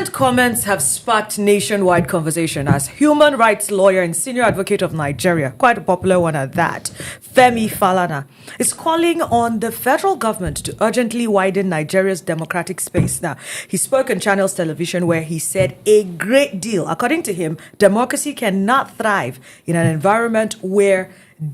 Recent comments have sparked nationwide conversation as human rights lawyer and senior advocate of Nigeria, quite a popular one at that, Femi Falana, is calling on the federal government to urgently widen Nigeria's democratic space. Now, he spoke on Channels Television where he said a great deal. According to him, democracy cannot thrive in an environment where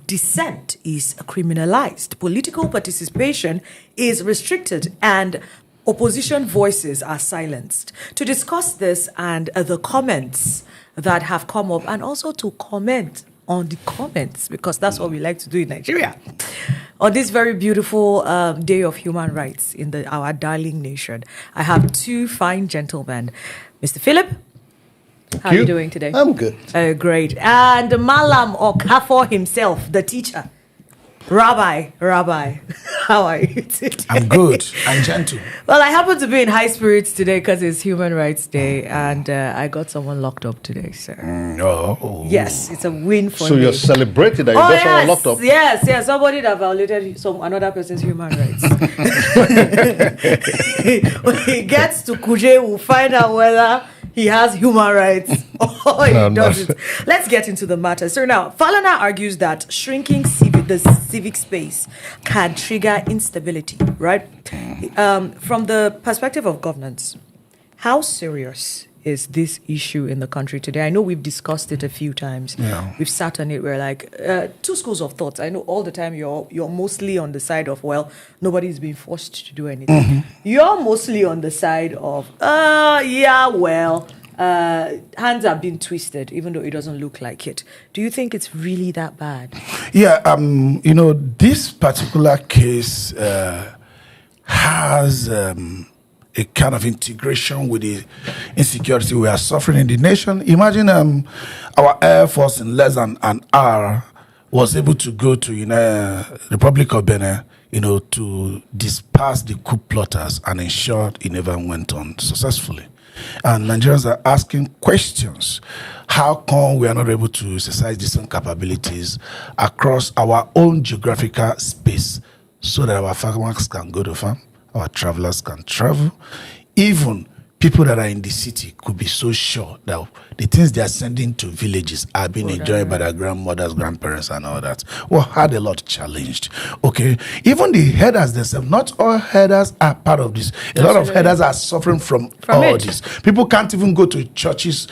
dissent is criminalized, political participation is restricted, and opposition voices are silenced. To discuss this and the comments that have come up, and also to comment on the comments, because that's what we like to do in Nigeria, on this very beautiful day of human rights in our darling nation, I have two fine gentlemen. Mr. Philip, how are you doing today? I'm good. Great. And Malam Okafor himself, the teacher. Rabbi, how are you today? I'm good. I'm gentle. Well, I happen to be in high spirits today because it's Human Rights Day, and I got someone locked up today, sir. Yes, it's a win for me. So you're celebrating that you got someone locked up? Yes, somebody that violated another person's human rights. When he gets to Kuje, we'll find out whether he has human rights or he doesn't. Let's get into the matter. So now, Falana argues that shrinking the civic space can trigger instability, right? From the perspective of governance, how serious is this issue in the country today? I know we've discussed it a few times. Yeah. We've sat on it. We're like, two schools of thoughts. I know all the time you're mostly on the side of, well, nobody's being forced to do anything. Mm-hmm. You're mostly on the side of, hands are being twisted, even though it doesn't look like it. Do you think it's really that bad? Yeah, this particular case has a kind of integration with the insecurity we are suffering in the nation. Imagine our Air Force in less than an hour was able to go to Republic of Benin, to disperse the coup plotters and ensure it never went on successfully. And Nigerians are asking questions. How come we are not able to exercise decent capabilities across our own geographical space so that our farmers can go to farm, our travelers can travel, even people that are in the city could be so sure that the things they are sending to villages are being enjoyed by their grandmothers, grandparents, and all that. Well, had a lot challenged. Okay, even the headers themselves, not all headers are part of this. A lot of headers are suffering from all this. People can't even go to churches,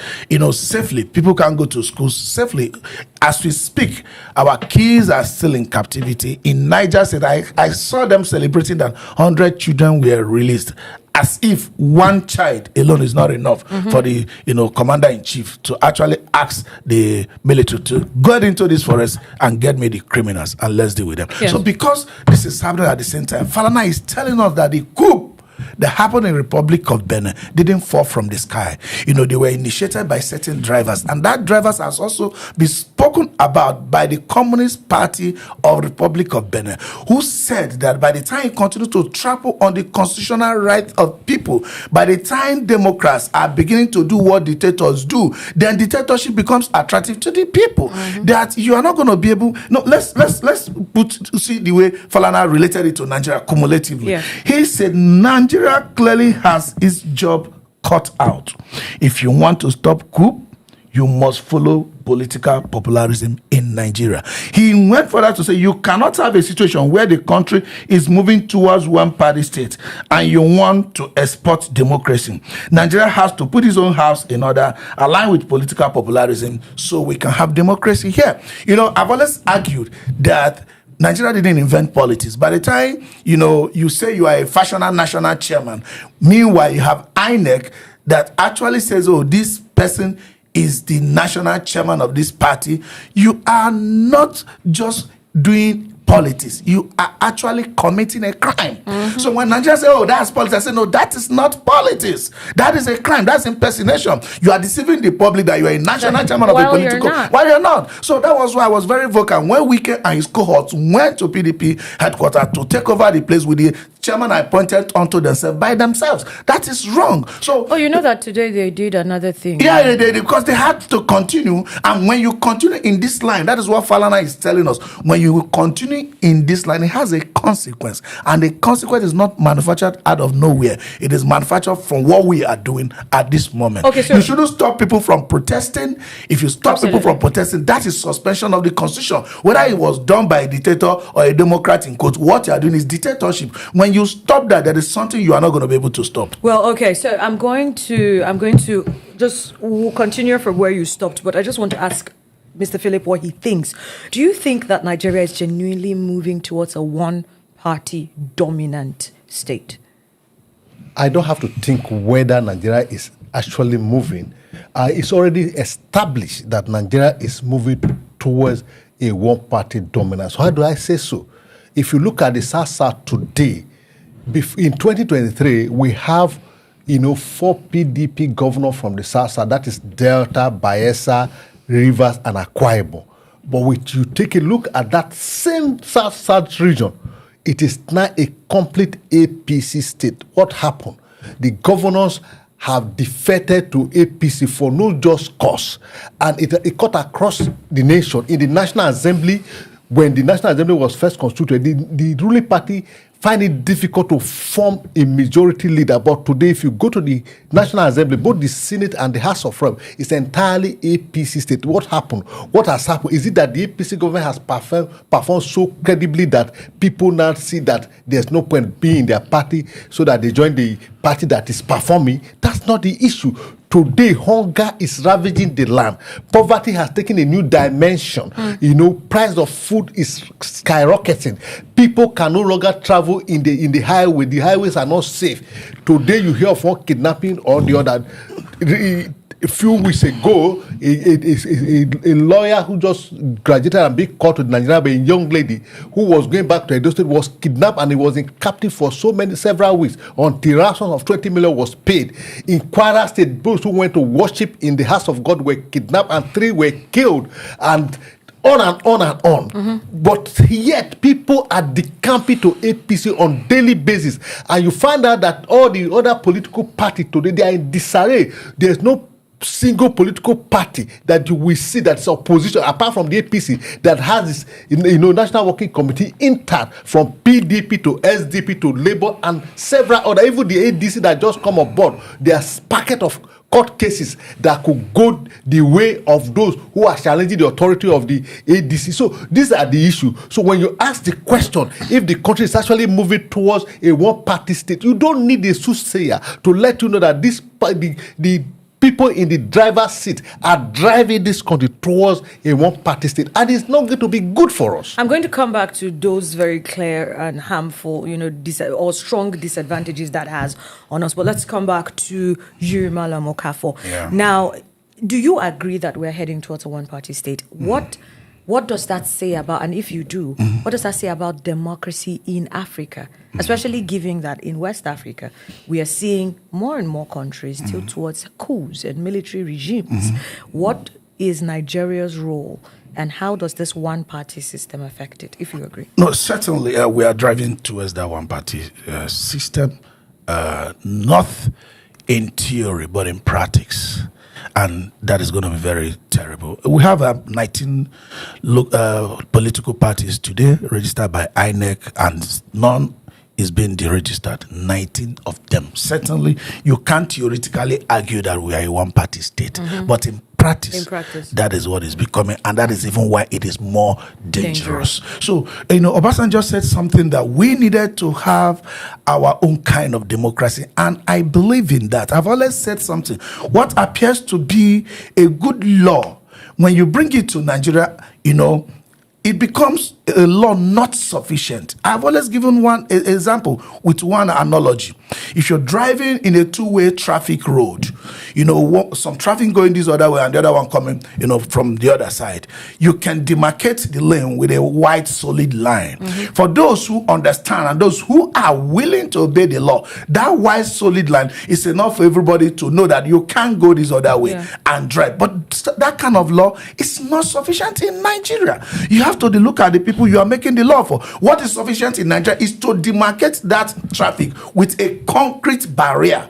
safely. People can't go to schools safely. As we speak, our kids are still in captivity. In Niger State, I saw them celebrating that 100 children were released, as if one child alone is not enough for the commander-in-chief to actually ask the military to go into this forest and get me the criminals and let's deal with them. Yeah. So because this is happening at the same time, Falana is telling us that the coup that happened in Republic of Benin didn't fall from the sky. They were initiated by certain drivers, and that drivers has also been spoken about by the Communist Party of Republic of Benin, who said that by the time you continue to trample on the constitutional rights of people, by the time Democrats are beginning to do what dictators do, then dictatorship becomes attractive to the people. That you are not going to be able. No, let's see the way Falana related it to Nigeria cumulatively. Yeah. He said Nigeria clearly has its job cut out. If you want to stop coup, you must follow political popularism in Nigeria. He went further to say you cannot have a situation where the country is moving towards one-party state and you want to export democracy. Nigeria has to put its own house in order, align with political popularism, so we can have democracy here. I've always argued that Nigeria didn't invent politics. By the time, you say you are a fashionable national chairman, meanwhile, you have INEC that actually says, this person is the national chairman of this party. You are not just doing politics. You are actually committing a crime. So when Nigerians say, that's politics, I say, no, that is not politics. That is a crime. That's impersonation. You are deceiving the public that you are a national chairman of a political... While you're not. So that was why I was very vocal when Wike and his cohorts went to PDP headquarters to take over the place with the chairman appointed onto themselves by themselves. That is wrong. So, you know that today they did another thing. Yeah, they did, because they had to continue. And when you continue in this line, that is what Falana is telling us. When you continue in this line, it has a consequence. And the consequence is not manufactured out of nowhere. It is manufactured from what we are doing at this moment. Okay, so you shouldn't stop people from protesting. If you stop people from protesting, that is suspension of the constitution. Whether it was done by a dictator or a democrat in quote, what you are doing is dictatorship. When you stop that, there is something you are not going to be able to stop. Well, okay, so I'm going to just continue from where you stopped, but I just want to ask Mr. Philip what he thinks. Do you think that Nigeria is genuinely moving towards a one-party dominant state? I don't have to think whether Nigeria is actually moving. It's already established that Nigeria is moving towards a one-party dominance. Why do I say so? If you look at the South today, in 2023, we have 4 PDP governors from the South. That is Delta, Bayelsa, Rivers, and Akwa Ibom. But when you take a look at that same South region, it is now a complete APC state. What happened? The governors have defected to APC for no just cause. And it cut across the nation. In the National Assembly, when the National Assembly was first constituted, the ruling party find it difficult to form a majority leader. But today, if you go to the National Assembly, both the Senate and the House of Reps, it's entirely APC state. What happened? What has happened? Is it that the APC government has performed so credibly that people now see that there's no point being in their party, so that they join the party that is performing? That's not the issue. Today, hunger is ravaging the land. Poverty has taken a new dimension. Price of food is skyrocketing. People can no longer travel in the highway. The highways are not safe. Today, you hear of one kidnapping or the other. A few weeks ago, a lawyer who just graduated and being called to Nigeria by a young lady who was going back to Edo State was kidnapped, and he was in captive for several weeks until ransom of 20 million was paid. In Kwara State, those who went to worship in the house of God were kidnapped and 3 were killed, and on and on and on. Mm-hmm. But yet people are decamping to APC on daily basis, and you find out that all the other political parties today, they are in disarray. There's no single political party that you will see that's opposition apart from the APC that has this National Working Committee intact, from PDP to SDP to Labour and several other, even the ADC that just come aboard. There's packet of court cases that could go the way of those who are challenging the authority of the ADC. So these are the issues. So when you ask the question if the country is actually moving towards a one-party state, you don't need a soothsayer to let you know that the people in the driver's seat are driving this country towards a one-party state, and it's not going to be good for us. I'm going to come back to those very clear and harmful, or strong disadvantages that has on us. But let's come back to you, Malam Okafor. Yeah. Now, do you agree that we're heading towards a one-party state? What does that say about, and if you do, what does that say about democracy in Africa? Especially given that in West Africa, we are seeing more and more countries tilt towards coups and military regimes. What is Nigeria's role, and how does this one-party system affect it, if you agree? No, certainly we are driving towards that one-party system, not in theory, but in practice. And that is going to be very terrible. We have 19 political parties today registered by INEC, and none is being deregistered. 19 of them. Certainly, you can't theoretically argue that we are a one-party state. But in practice, that is what is becoming, and that is even why it is more dangerous. So, Obasanjo said something that we needed to have our own kind of democracy, and I believe in that. I've always said something. What appears to be a good law, when you bring it to Nigeria, it becomes a law not sufficient. I've always given one example with one analogy. If you're driving in a two-way traffic road, some traffic going this other way and the other one coming, from the other side, you can demarcate the lane with a white solid line. For those who understand and those who are willing to obey the law, that white solid line is enough for everybody to know that you can't go this other way and drive. But that kind of law is not sufficient in Nigeria. You have have to look at the people you are making the law for. What is sufficient in Nigeria is to demarcate that traffic with a concrete barrier,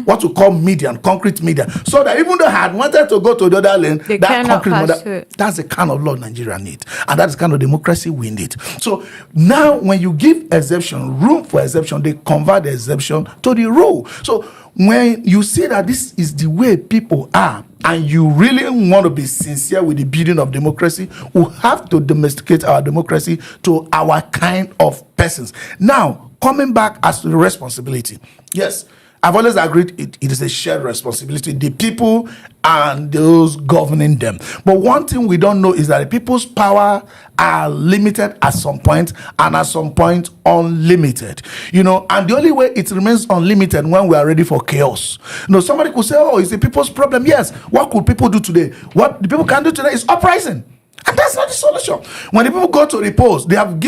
what we call median, concrete median, so that even though I had wanted to go to the other lane, they that concrete median, that's the kind of law Nigeria needs, and that's the kind of democracy we need. So now, when you give exception, room for exception, they convert the exception to the rule. So when you see that this is the way people are, and you really want to be sincere with the building of democracy, we have to domesticate our democracy to our kind of persons. Now, coming back as to the responsibility, yes, I've always agreed it is a shared responsibility, the people and those governing them. But one thing we don't know is that the people's power are limited at some point, and at some point unlimited. And the only way it remains unlimited when we are ready for chaos. Somebody could say, oh, it's the people's problem. Yes, what could people do today? What the people can do today is uprising. And that's not the solution. When the people go to repose, they have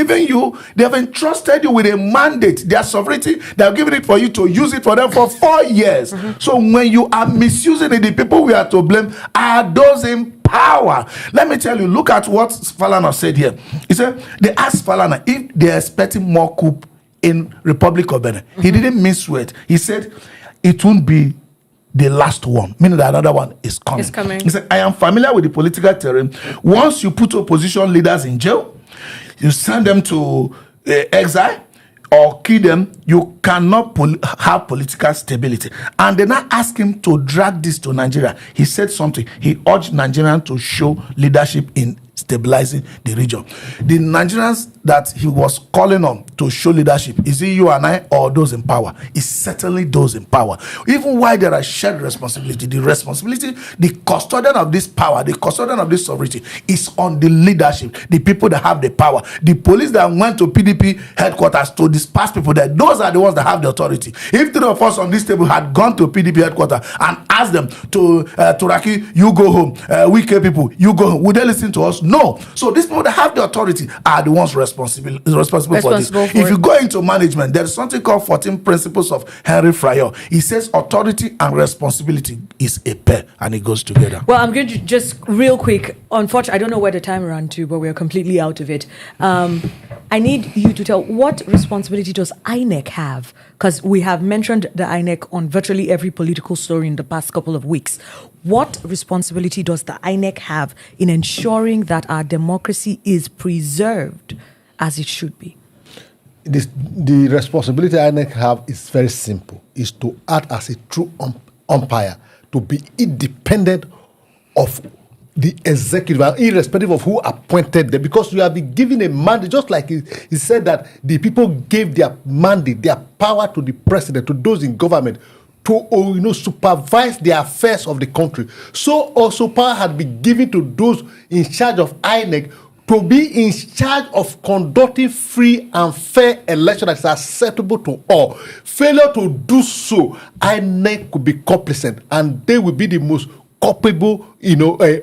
entrusted you with a mandate, their sovereignty, they have given it for you to use it for them for 4 years. So when you are misusing it, the people we are to blame are those in power. Let me tell you, look at what Falana said here. He said, they asked Falana if they are expecting more coup in Republic of Benin. He didn't mince words. He said, it won't be the last one, meaning that another one is coming. It's coming. He said, I am familiar with the political terrain. Once you put opposition leaders in jail, you send them to exile or kill them, you cannot have political stability. And they now ask him to drag this to Nigeria. He said something. He urged Nigerians to show leadership in stabilizing the region. The Nigerians that he was calling on to show leadership, is it you and I or those in power? It's certainly those in power. Even while there are shared responsibility, the custodian of this power, the custodian of this sovereignty is on the leadership, the people that have the power. The police that went to PDP headquarters to disperse people there, those are the ones that have the authority. If 3 of us on this table had gone to PDP headquarters and asked them to Turaki, you go home, Wike people, you go home, would they listen to us? No. So these people that have the authority are the ones responsible for this. If you go into management, there is something called 14 Principles of Henry Fryer. He says authority and responsibility is a pair, and it goes together. Well, I'm going to just real quick. Unfortunately, I don't know where the time ran to, but we're completely out of it. I need you to tell, what responsibility does INEC have? Because we have mentioned the INEC on virtually every political story in the past couple of weeks. What responsibility does the INEC have in ensuring that our democracy is preserved as it should be? The responsibility INEC have is very simple, is to act as a true umpire, to be independent of the executive, irrespective of who appointed them, because you have been given a mandate, just like he said that the people gave their mandate, their power to the president, to those in government, to supervise the affairs of the country. So also power had been given to those in charge of INEC to be in charge of conducting free and fair elections that is acceptable to all. Failure to do so, INEC could be complicit, and they will be the most culpable,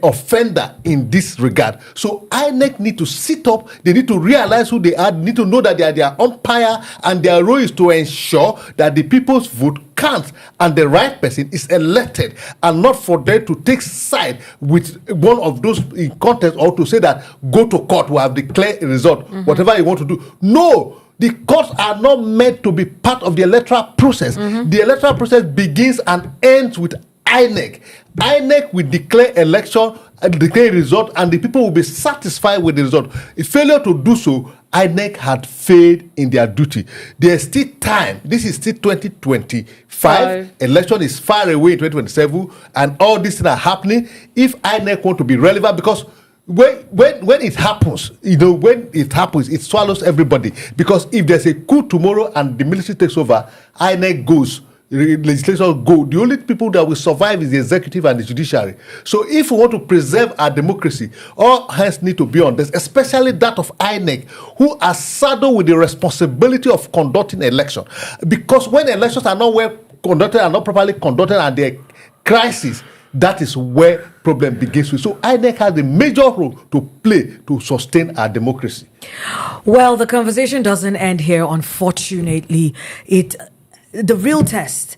offender in this regard. So INEC need to sit up. They need to realize who they are. They need to know that they are their umpire, and their role is to ensure that the people's vote counts and the right person is elected, and not for them to take side with one of those in contest, or to say that go to court, we have declared a result, whatever you want to do. No. The courts are not meant to be part of the electoral process. The electoral process begins and ends with INEC. INEC will declare election, declare result, and the people will be satisfied with the result. If failure to do so, INEC had failed in their duty. There's still time. This is still 2025. Election is far away in 2027, and all these things are happening. If INEC want to be relevant, because when it happens, it swallows everybody. Because if there's a coup tomorrow and the military takes over, INEC goes. Legislation go. The only people that will survive is the executive and the judiciary. So if we want to preserve our democracy, all hands need to be on this, especially that of INEC, who are saddled with the responsibility of conducting election. Because when elections are not well conducted and not properly conducted, and there crisis, that is where problem begins with. So INEC has a major role to play to sustain our democracy. Well, the conversation doesn't end here, unfortunately. The real test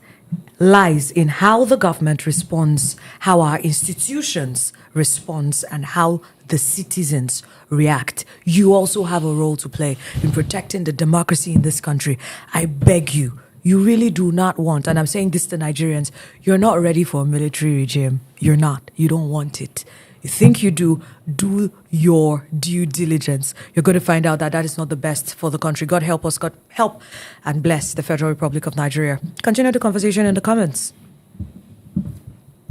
lies in how the government responds, how our institutions respond, and how the citizens react. You also have a role to play in protecting the democracy in this country. I beg you, you really do not want, and I'm saying this to Nigerians, you're not ready for a military regime. You're not. You don't want it. You think you do your due diligence. You're going to find out that that is not the best for the country. God help us. God help and bless the Federal Republic of Nigeria. Continue the conversation in the comments.